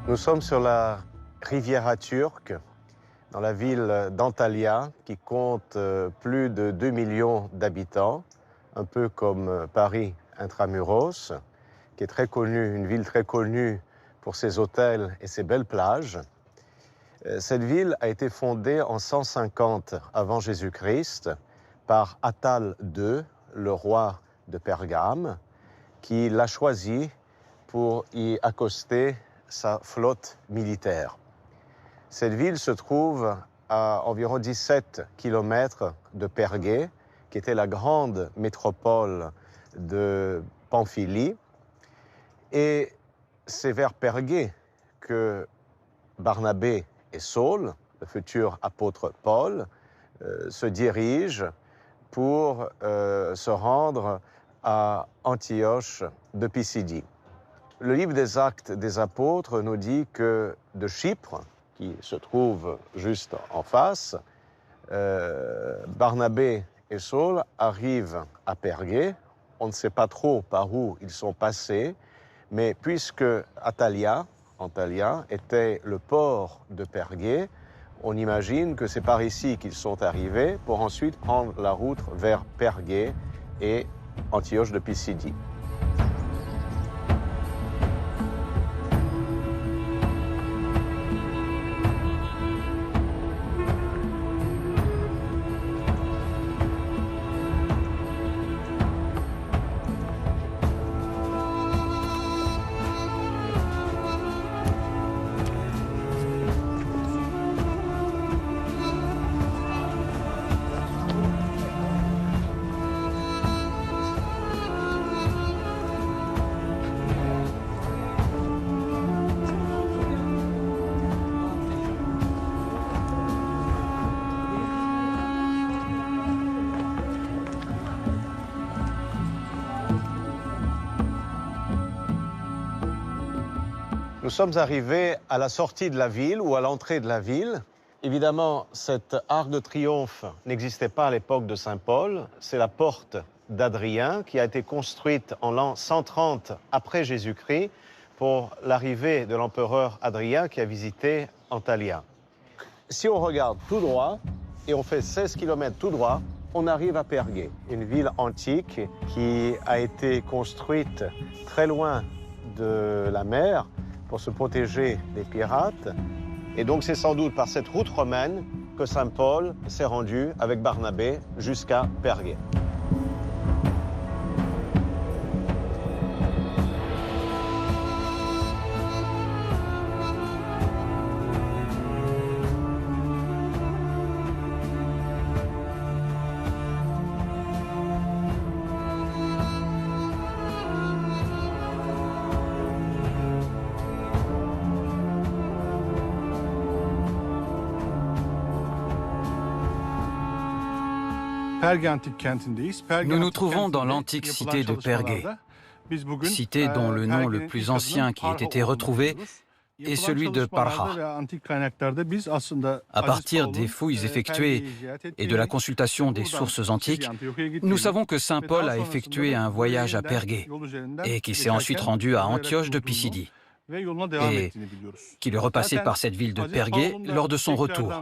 Nous sommes sur la Riviera turque, dans la ville d'Antalya, qui compte plus de 2 millions d'habitants, un peu comme Paris intramuros, qui est très connue, une ville très connue pour ses hôtels et ses belles plages. Cette ville a été fondée en 150 avant Jésus-Christ par Attal II, le roi de Pergame, qui l'a choisi pour y accoster sa flotte militaire. Cette ville se trouve à environ 17 km de Pergée, qui était la grande métropole de Pamphylie. Et c'est vers Pergée que Barnabé et Saul, le futur apôtre Paul, se dirigent pour se rendre à Antioche de Pisidie. Le livre des Actes des Apôtres nous dit que de Chypre, qui se trouve juste en face, Barnabé et Saul arrivent à Pergée. On ne sait pas trop par où ils sont passés, mais puisque Antalya était le port de Pergée, on imagine que c'est par ici qu'ils sont arrivés pour ensuite prendre la route vers Pergée et Antioche de Pisidie. Nous sommes arrivés à la sortie de la ville ou à l'entrée de la ville. Évidemment, cette arc de triomphe n'existait pas à l'époque de Saint Paul. C'est la porte d'Adrien qui a été construite en l'an 130 après Jésus-Christ pour l'arrivée de l'empereur Adrien qui a visité Antalya. Si on regarde tout droit et on fait 16 km tout droit, on arrive à Pergée, une ville antique qui a été construite très loin de la mer pour se protéger des pirates. Et donc c'est sans doute par cette route romaine que Saint Paul s'est rendu avec Barnabé jusqu'à Pergée. Nous nous trouvons dans l'antique cité de Pergée, cité dont le nom le plus ancien qui ait été retrouvé est celui de Parha. À partir des fouilles effectuées et de la consultation des sources antiques, nous savons que Saint Paul a effectué un voyage à Pergée et qu'il s'est ensuite rendu à Antioche de Pisidie et qu'il est repassé par cette ville de Pergée lors de son retour,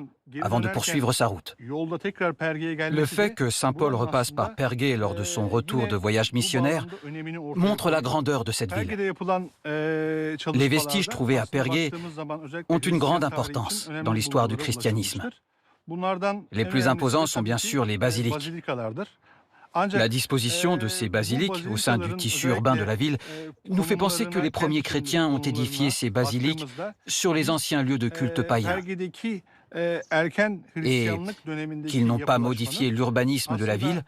avant de poursuivre sa route. Le fait que Saint Paul repasse par Pergée lors de son retour de voyage missionnaire montre la grandeur de cette ville. Les vestiges trouvés à Pergée ont une grande importance dans l'histoire du christianisme. Les plus imposants sont bien sûr les basiliques. La disposition de ces basiliques au sein du tissu urbain de la ville nous fait penser que les premiers chrétiens ont édifié ces basiliques sur les anciens lieux de culte païens et qu'ils n'ont pas modifié l'urbanisme de la ville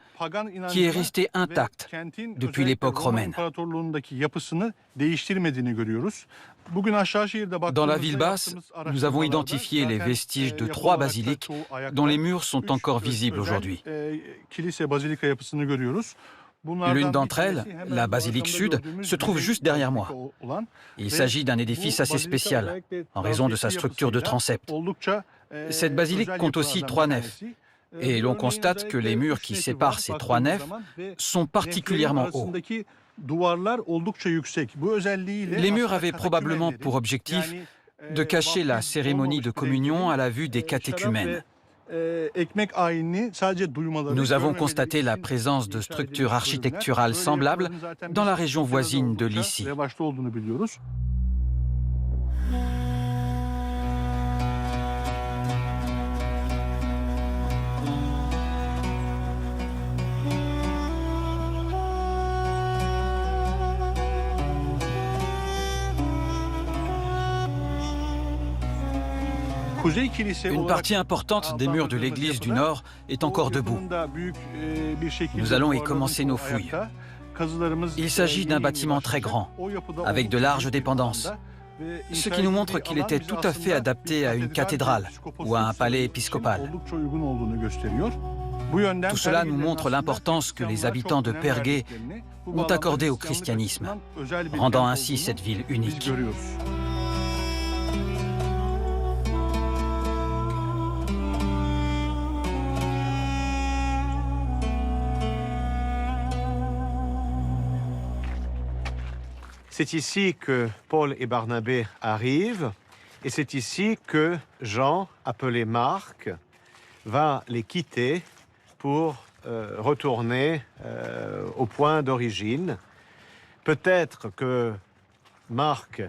qui est resté intact depuis l'époque romaine. Dans la ville basse, nous avons identifié les vestiges de 3 basiliques dont les murs sont encore visibles aujourd'hui. L'une d'entre elles, la basilique sud, se trouve juste derrière moi. Il s'agit d'un édifice assez spécial, en raison de sa structure de transept. Cette basilique compte aussi 3 nefs, et l'on constate que les murs qui séparent ces 3 nefs sont particulièrement hauts. Les murs avaient probablement pour objectif de cacher la cérémonie de communion à la vue des catéchumènes. Nous avons constaté la présence de structures architecturales semblables dans la région voisine de Lycie. Une partie importante des murs de l'église du Nord est encore debout. Nous allons y commencer nos fouilles. Il s'agit d'un bâtiment très grand, avec de larges dépendances, ce qui nous montre qu'il était tout à fait adapté à une cathédrale ou à un palais épiscopal. Tout cela nous montre l'importance que les habitants de Pergé ont accordée au christianisme, rendant ainsi cette ville unique. C'est ici que Paul et Barnabé arrivent, et c'est ici que Jean, appelé Marc, va les quitter pour retourner au point d'origine. Peut-être que Marc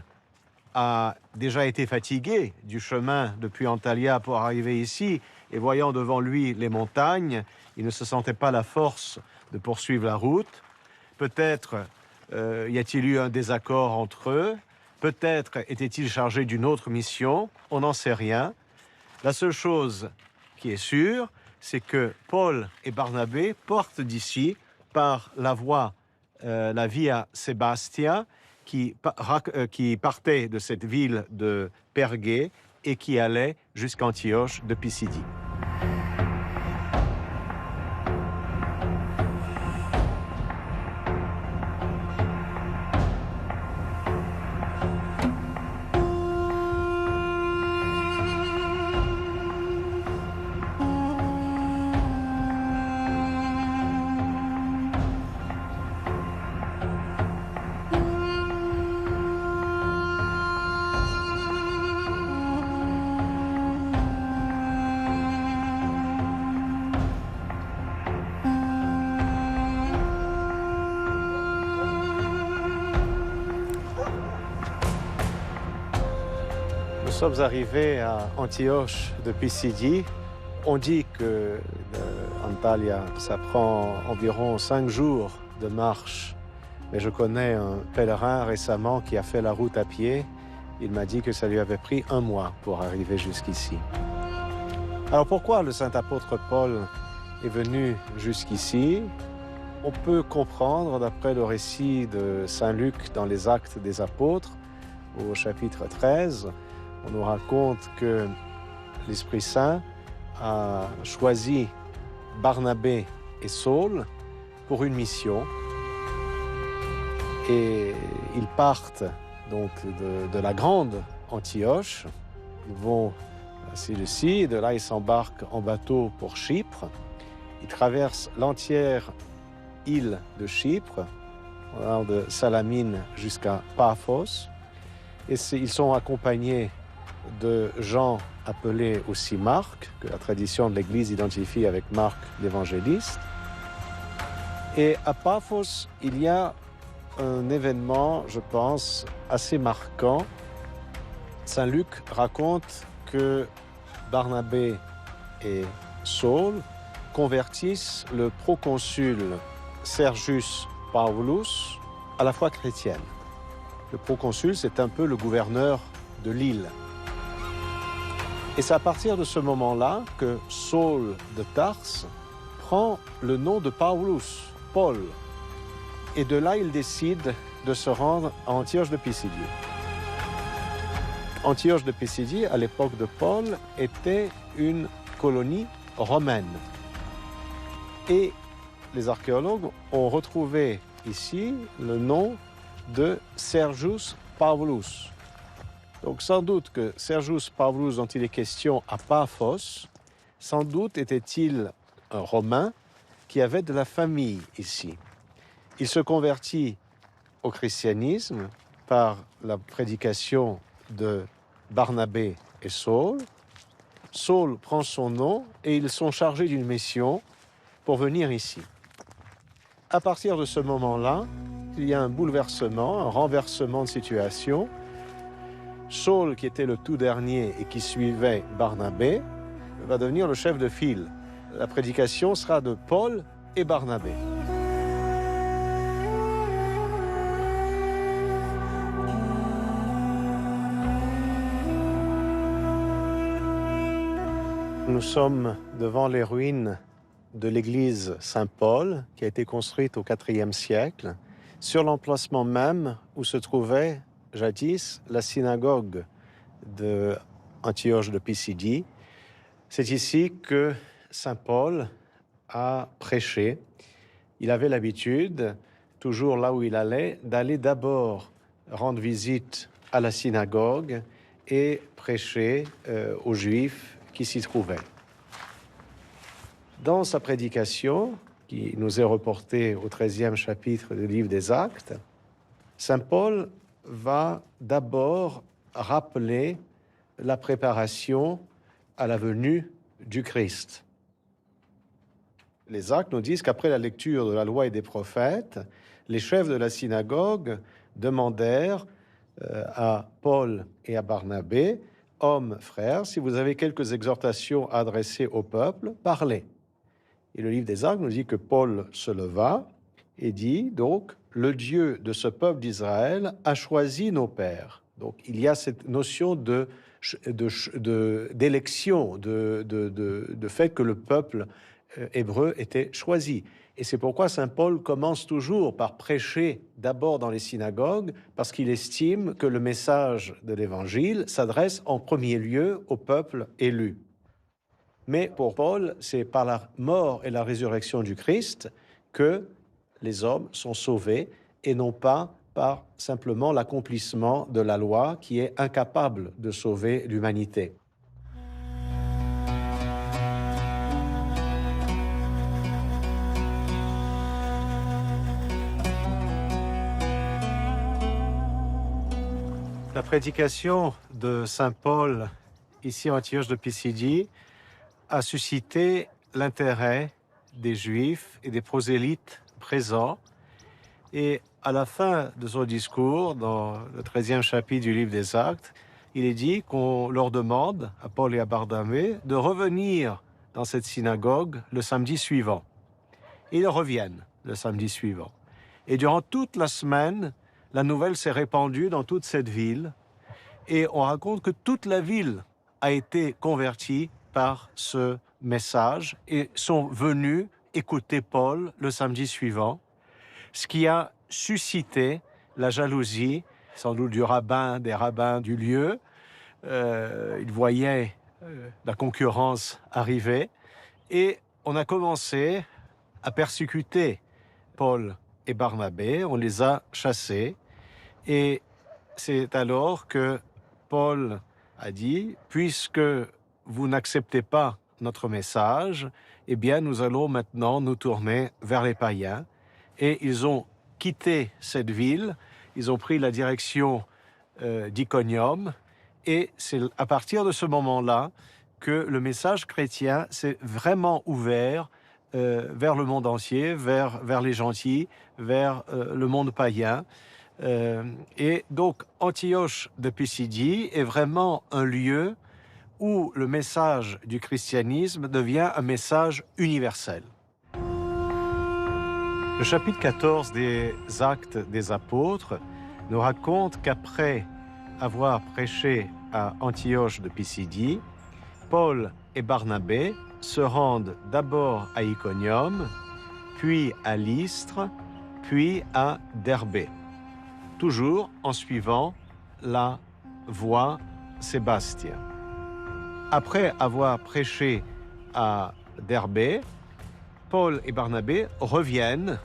a déjà été fatigué du chemin depuis Antalya pour arriver ici, et voyant devant lui les montagnes, il ne se sentait pas la force de poursuivre la route. Peut-être y a-t-il eu un désaccord entre eux? Peut-être était-il chargé d'une autre mission? On n'en sait rien. La seule chose qui est sûre, c'est que Paul et Barnabé partent d'ici par la voie, la Via Sebastia, qui partait de cette ville de Pergé et qui allait jusqu'à Antioche de Pisidie. Nous sommes arrivés à Antioche de Pisidie. On dit que Antalya, ça prend environ 5 jours de marche. Mais je connais un pèlerin récemment qui a fait la route à pied. Il m'a dit que ça lui avait pris 1 mois pour arriver jusqu'ici. Alors pourquoi le saint apôtre Paul est venu jusqu'ici? On peut comprendre, d'après le récit de saint Luc dans les Actes des Apôtres, au chapitre 13, on nous raconte que l'Esprit Saint a choisi Barnabé et Saul pour une mission. Et ils partent donc de la grande Antioche. Ils vont à Séleucie, de là ils s'embarquent en bateau pour Chypre. Ils traversent l'entière île de Chypre, de Salamine jusqu'à Paphos. Et ils sont accompagnés de Jean, appelé aussi Marc, que la tradition de l'Église identifie avec Marc l'évangéliste. Et à Paphos, il y a un événement, je pense, assez marquant. Saint Luc raconte que Barnabé et Saul convertissent le proconsul Sergius Paulus à la foi chrétienne. Le proconsul, c'est un peu le gouverneur de l'île. Et c'est à partir de ce moment-là que Saul de Tarse prend le nom de Paulus, Paul. Et de là, il décide de se rendre à Antioche de Pisidie. Antioche de Pisidie, à l'époque de Paul, était une colonie romaine. Et les archéologues ont retrouvé ici le nom de Sergius Paulus. Donc sans doute que Sergius Paulus, dont il est question à Paphos, sans doute était-il un Romain qui avait de la famille ici. Il se convertit au christianisme par la prédication de Barnabé et Saul. Saul prend son nom et ils sont chargés d'une mission pour venir ici. À partir de ce moment-là, il y a un bouleversement, un renversement de situation. Saul, qui était le tout dernier et qui suivait Barnabé, va devenir le chef de file. La prédication sera de Paul et Barnabé. Nous sommes devant les ruines de l'église Saint-Paul, qui a été construite au IVe siècle, sur l'emplacement même où se trouvait jadis la synagogue d'Antioche de Pisidie. C'est ici que Saint Paul a prêché. Il avait l'habitude, toujours là où il allait, d'aller d'abord rendre visite à la synagogue et prêcher aux Juifs qui s'y trouvaient. Dans sa prédication, qui nous est reportée au 13e chapitre du livre des Actes, Saint Paul va d'abord rappeler la préparation à la venue du Christ. Les Actes nous disent qu'après la lecture de la loi et des prophètes, les chefs de la synagogue demandèrent à Paul et à Barnabé: « Hommes, frères, si vous avez quelques exhortations adressées au peuple, parlez. » Et le livre des Actes nous dit que Paul se leva et dit donc: « Le Dieu de ce peuple d'Israël a choisi nos pères. » Donc il y a cette notion d'élection, de fait que le peuple hébreu était choisi. Et c'est pourquoi saint Paul commence toujours par prêcher d'abord dans les synagogues, parce qu'il estime que le message de l'Évangile s'adresse en premier lieu au peuple élu. Mais pour Paul, c'est par la mort et la résurrection du Christ que les hommes sont sauvés, et non pas par simplement l'accomplissement de la loi qui est incapable de sauver l'humanité. La prédication de saint Paul, ici à Antioche de Pisidie, a suscité l'intérêt des Juifs et des prosélytes présents. Et à la fin de son discours, dans le 13e chapitre du livre des Actes, il est dit qu'on leur demande, à Paul et à Barnabé, de revenir dans cette synagogue le samedi suivant. Et ils reviennent le samedi suivant. Et durant toute la semaine, la nouvelle s'est répandue dans toute cette ville. Et on raconte que toute la ville a été convertie par ce message et sont venus écouter Paul le samedi suivant, ce qui a suscité la jalousie, sans doute des rabbins du lieu. Ils voyaient la concurrence arriver et on a commencé à persécuter Paul et Barnabé, on les a chassés et c'est alors que Paul a dit: « Puisque vous n'acceptez pas notre message, eh bien nous allons maintenant nous tourner vers les païens. » Et ils ont quitté cette ville, ils ont pris la direction d'Iconium, et c'est à partir de ce moment-là que le message chrétien s'est vraiment ouvert vers le monde entier, vers les gentils, vers le monde païen. Et donc Antioche de Pisidie est vraiment un lieu où le message du christianisme devient un message universel. Le chapitre 14 des Actes des Apôtres nous raconte qu'après avoir prêché à Antioche de Pisidie, Paul et Barnabé se rendent d'abord à Iconium, puis à Lystre, puis à Derbé, toujours en suivant la voie Sébastien. Après avoir prêché à Derbé, Paul et Barnabé reviennent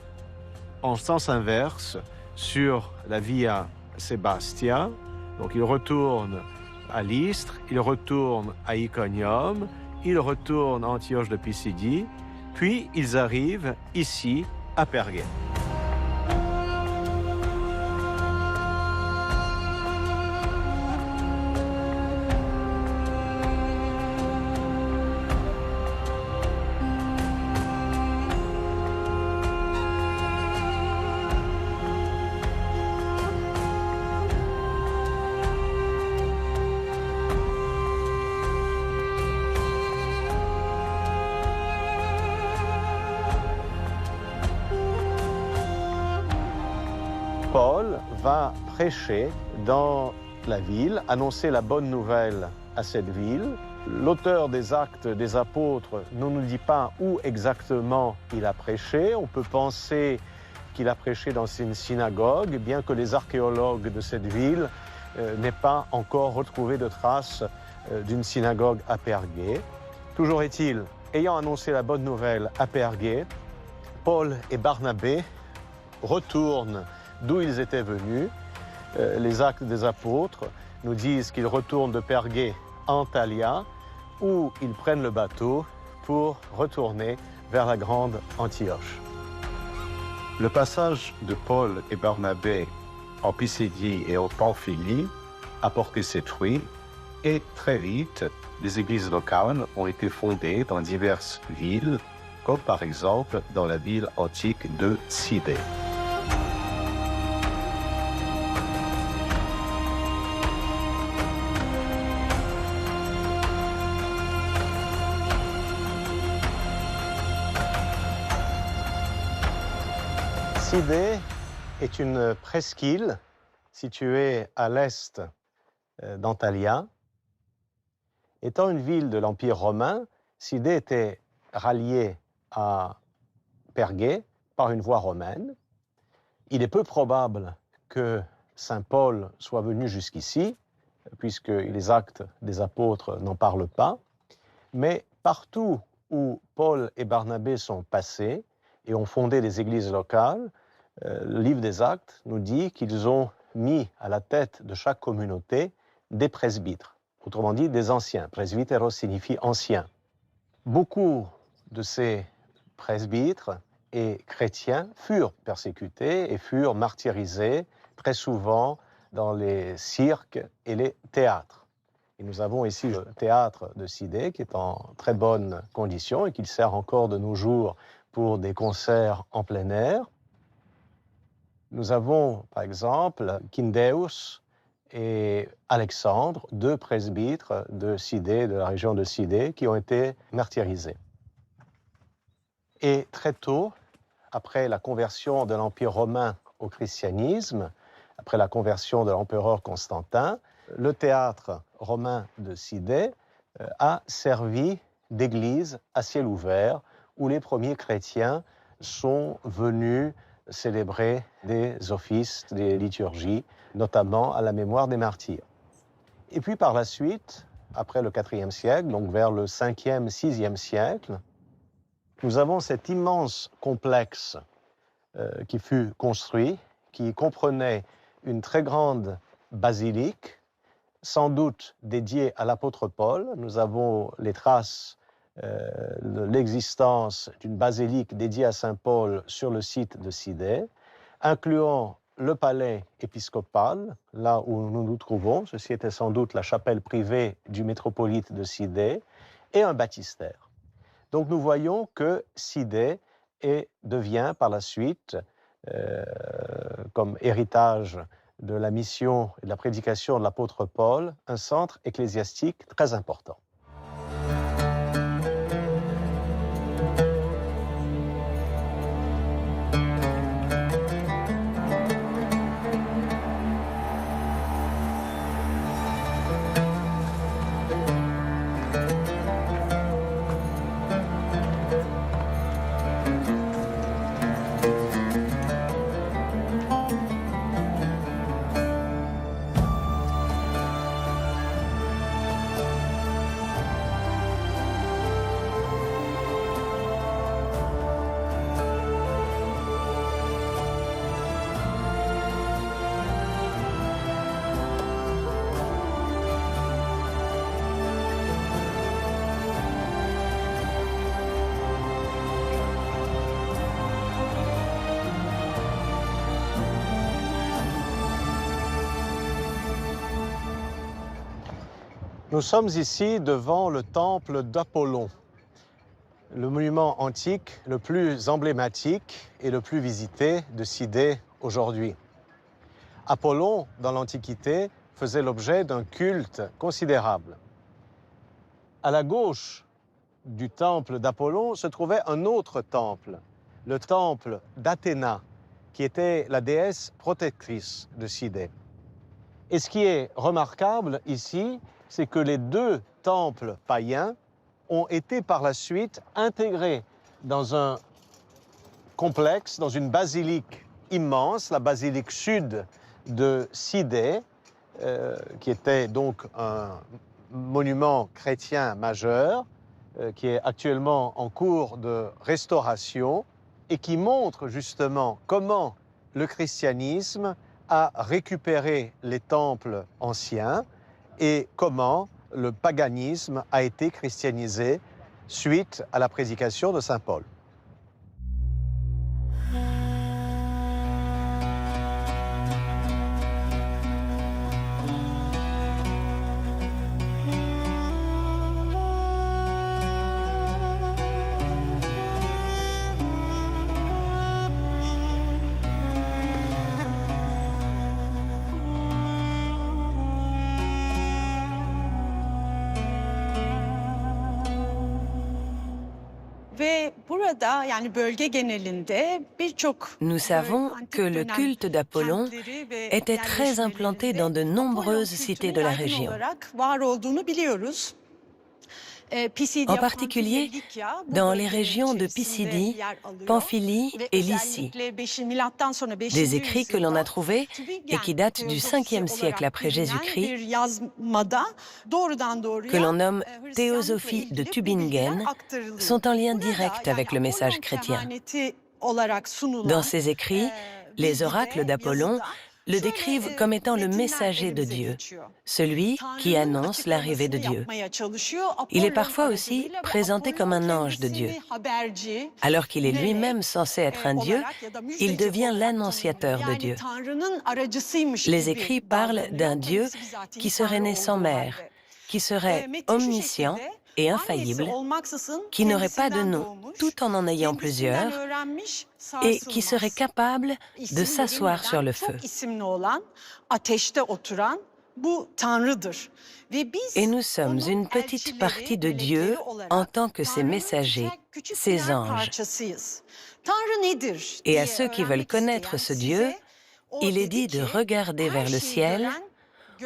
en sens inverse sur la Via Sébastien. Donc ils retournent à Lystre, ils retournent à Iconium, ils retournent à Antioche de Pisidie, puis ils arrivent ici à Pergé. va prêcher dans la ville, annoncer la bonne nouvelle à cette ville. L'auteur des Actes des Apôtres ne nous dit pas où exactement il a prêché. On peut penser qu'il a prêché dans une synagogue, bien que les archéologues de cette ville n'aient pas encore retrouvé de traces d'une synagogue à Pergé. Toujours est-il, ayant annoncé la bonne nouvelle à Pergé, Paul et Barnabé retournent d'où ils étaient venus. Les Actes des Apôtres nous disent qu'ils retournent de Pergé à Antalya, où ils prennent le bateau pour retourner vers la grande Antioche. Le passage de Paul et Barnabé en Pisidie et en Pamphylie a porté ses fruits et très vite, des églises locales ont été fondées dans diverses villes, comme par exemple dans la ville antique de Sidée. Sidée est une presqu'île située à l'est d'Antalya. Étant une ville de l'Empire romain, Sidée était ralliée à Pergé par une voie romaine. Il est peu probable que saint Paul soit venu jusqu'ici, puisque les Actes des Apôtres n'en parlent pas. Mais partout où Paul et Barnabé sont passés et ont fondé des églises locales, le livre des Actes nous dit qu'ils ont mis à la tête de chaque communauté des presbytres, autrement dit des anciens. Presbyteros signifie ancien. Beaucoup de ces presbytres et chrétiens furent persécutés et furent martyrisés, très souvent dans les cirques et les théâtres. Et nous avons ici le théâtre de Sidée qui est en très bonne condition et qui sert encore de nos jours pour des concerts en plein air. Nous avons, par exemple, Kyndéus et Alexandre, deux presbytres de Sidée, de la région de Sidée, qui ont été martyrisés. Et très tôt, après la conversion de l'Empire romain au christianisme, après la conversion de l'empereur Constantin, le théâtre romain de Sidée a servi d'église à ciel ouvert, où les premiers chrétiens sont venus célébrer des offices, des liturgies, notamment à la mémoire des martyrs. Et puis par la suite, après le IVe siècle, donc vers le 5e, 6e siècle, nous avons cet immense complexe qui fut construit, qui comprenait une très grande basilique, sans doute dédiée à l'apôtre Paul. Nous avons les traces de l'existence d'une basilique dédiée à saint Paul sur le site de Sidée, incluant le palais épiscopal, là où nous nous trouvons. Ceci était sans doute la chapelle privée du métropolite de Sidée, et un baptistère. Donc nous voyons que Sidée devient par la suite, comme héritage de la mission et de la prédication de l'apôtre Paul, un centre ecclésiastique très important. Nous sommes ici devant le temple d'Apollon, le monument antique le plus emblématique et le plus visité de Sidée aujourd'hui. Apollon, dans l'Antiquité, faisait l'objet d'un culte considérable. À la gauche du temple d'Apollon se trouvait un autre temple, le temple d'Athéna, qui était la déesse protectrice de Sidé. Et ce qui est remarquable ici, c'est que les deux temples païens ont été par la suite intégrés dans un complexe, dans une basilique immense, la basilique sud de Sidé, qui était donc un monument chrétien majeur, qui est actuellement en cours de restauration et qui montre justement comment le christianisme a récupéré les temples anciens et comment le paganisme a été christianisé suite à la prédication de saint Paul. Nous savons que le culte d'Apollon était très implanté dans de nombreuses cités de la région. En particulier dans les régions de Pisidie, Pamphylie et Lycie. Des écrits que l'on a trouvés et qui datent du 5e siècle après Jésus-Christ, que l'on nomme Théosophie de Tübingen, sont en lien direct avec le message chrétien. Dans ces écrits, les oracles d'Apollon le décrivent comme étant le messager de Dieu, celui qui annonce l'arrivée de Dieu. Il est parfois aussi présenté comme un ange de Dieu. Alors qu'il est lui-même censé être un Dieu, il devient l'annonciateur de Dieu. Les écrits parlent d'un Dieu qui serait né sans mère, qui serait omniscient et infaillible, qui n'aurait pas de nom tout en ayant plusieurs, et qui serait capable de s'asseoir sur le feu. Et nous sommes une petite partie de Dieu en tant que ses messagers, ses anges. Et à ceux qui veulent connaître ce Dieu, il est dit de regarder vers le ciel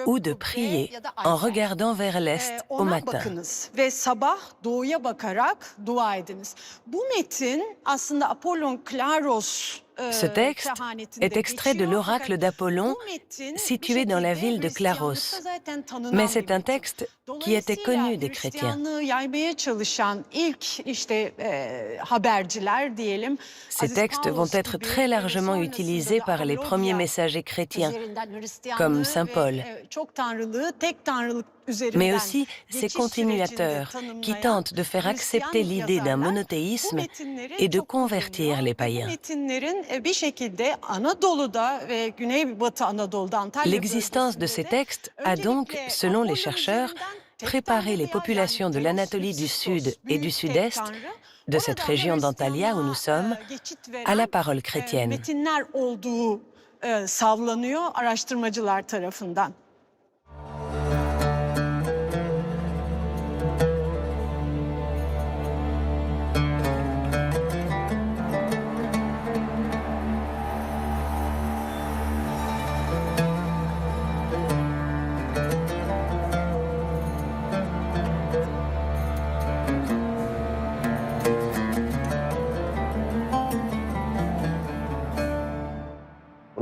ou de prier en regardant vers l'est au matin. Ce texte est extrait de l'oracle d'Apollon situé dans la ville de Claros, mais c'est un texte qui était connu des chrétiens. Ces textes vont être très largement utilisés par les premiers messagers chrétiens, comme saint Paul, mais aussi ses continuateurs qui tentent de faire accepter l'idée d'un monothéisme et de convertir les païens. L'existence de ces textes a donc, selon les chercheurs, préparé les populations de l'Anatolie du Sud et du Sud-Est, de cette région d'Antalya où nous sommes, à la parole chrétienne.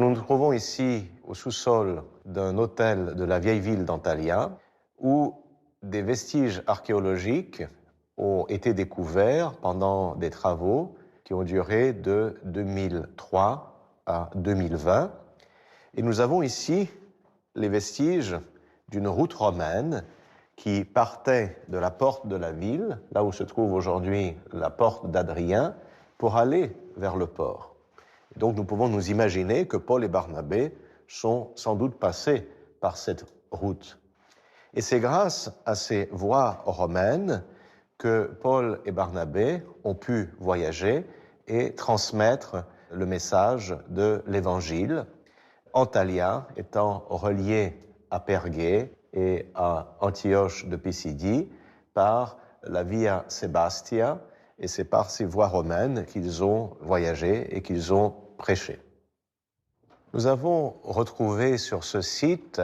Nous nous trouvons ici au sous-sol d'un hôtel de la vieille ville d'Antalya où des vestiges archéologiques ont été découverts pendant des travaux qui ont duré de 2003 à 2020. Et nous avons ici les vestiges d'une route romaine qui partait de la porte de la ville, là où se trouve aujourd'hui la porte d'Adrien, pour aller vers le port. Donc nous pouvons nous imaginer que Paul et Barnabé sont sans doute passés par cette route. Et c'est grâce à ces voies romaines que Paul et Barnabé ont pu voyager et transmettre le message de l'Évangile, Antalya étant relié à Pergé et à Antioche de Pisidie par la Via Sebastia, et c'est par ces voies romaines qu'ils ont voyagé et qu'ils ont prêché. Nous avons retrouvé sur ce site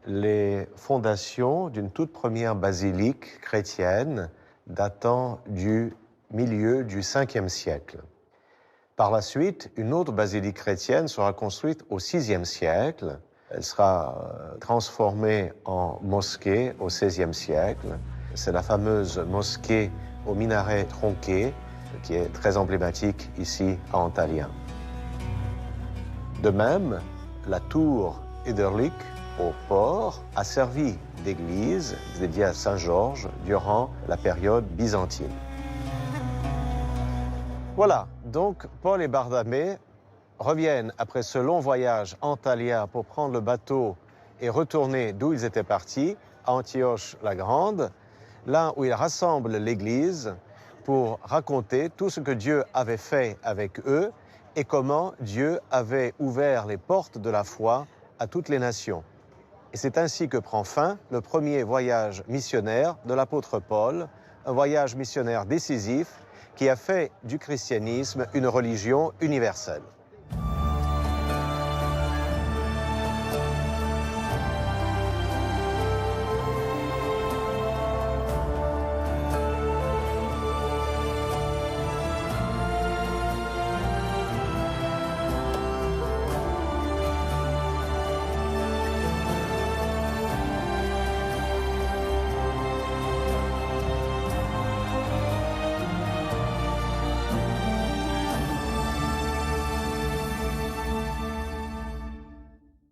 les fondations d'une toute première basilique chrétienne datant du milieu du 5e siècle. Par la suite, une autre basilique chrétienne sera construite au 6e siècle. Elle sera transformée en mosquée au 16e siècle. C'est la fameuse mosquée au minaret tronqué qui est très emblématique ici à Antalya. De même, la tour Ederlik au port a servi d'église dédiée à Saint-Georges durant la période byzantine. Voilà, donc Paul et Barnabé reviennent après ce long voyage à Antalya pour prendre le bateau et retourner d'où ils étaient partis, à Antioche la Grande, là où ils rassemblent l'Église pour raconter tout ce que Dieu avait fait avec eux et comment Dieu avait ouvert les portes de la foi à toutes les nations. Et c'est ainsi que prend fin le premier voyage missionnaire de l'apôtre Paul, un voyage missionnaire décisif qui a fait du christianisme une religion universelle.